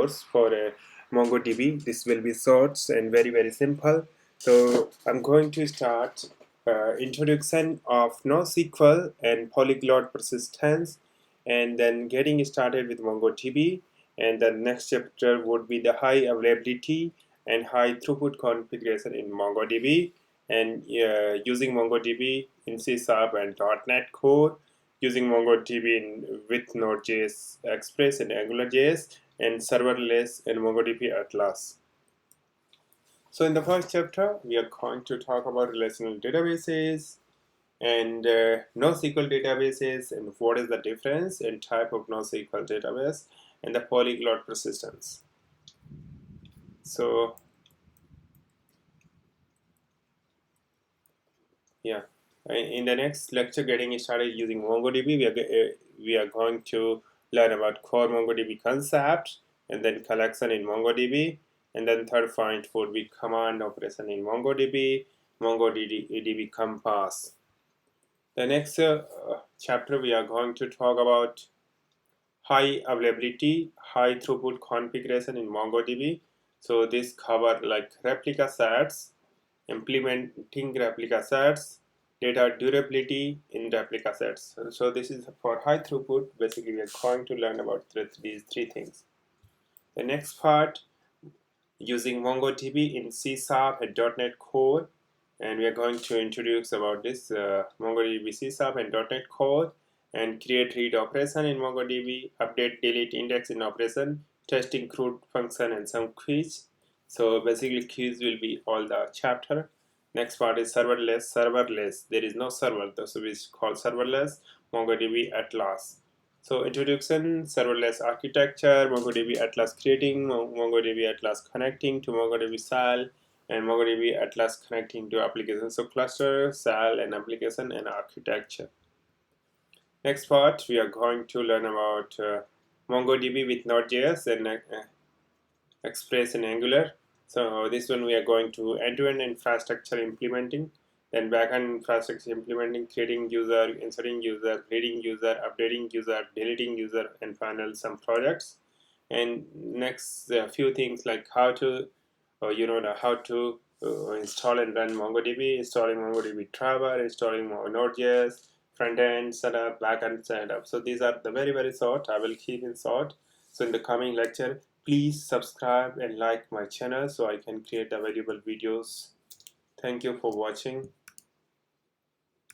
course for MongoDB. This will be short and very simple. So I'm going to start introduction of NoSQL and Polyglot persistence, and then getting started with MongoDB. And the next chapter would be the high availability and high throughput configuration in MongoDB, and using MongoDB in C# and .NET Core, using MongoDB with Node.js Express and AngularJS, and serverless and MongoDB Atlas. So in the first chapter, we are going to talk about relational databases and NoSQL databases, and what is the difference and type of NoSQL database, and the polyglot persistence. So yeah, in the next lecture, getting started using MongoDB, we are going to learn about core MongoDB concept, and then collection in MongoDB, and then third point would be command operation in MongoDB, MongoDB compass. The next chapter, we are going to talk about high availability, high throughput configuration in MongoDB. So this cover like replica sets, implementing replica sets, data durability in replica sets. So this is for high throughput. Basically, we are going to learn about these three things. The next part, using MongoDB in C# and .NET Core, and we are going to introduce about this MongoDB C# and .NET Core, and create read operation in MongoDB, update delete index in operation, testing CRUD function, and some quiz. So basically quiz will be all the chapter. Next part is serverless. There is no server, so it's called serverless, MongoDB Atlas. So introduction, serverless architecture, MongoDB Atlas creating, MongoDB Atlas connecting to MongoDB SAL, and MongoDB Atlas connecting to applications. So cluster, SAL, and application and architecture. Next part, we are going to learn about MongoDB with Node.js and Express and Angular. So this one we are going to end-to-end infrastructure implementing, then backend infrastructure implementing, creating user, inserting user, reading user, updating user, deleting user, and final some projects. And next, a few things like how to, install and run MongoDB, installing MongoDB driver, installing Node.js, front end setup, back end setup. So these are the very short. I will keep in short. So in the coming lecture, please subscribe and like my channel so I can create the valuable videos. Thank you for watching.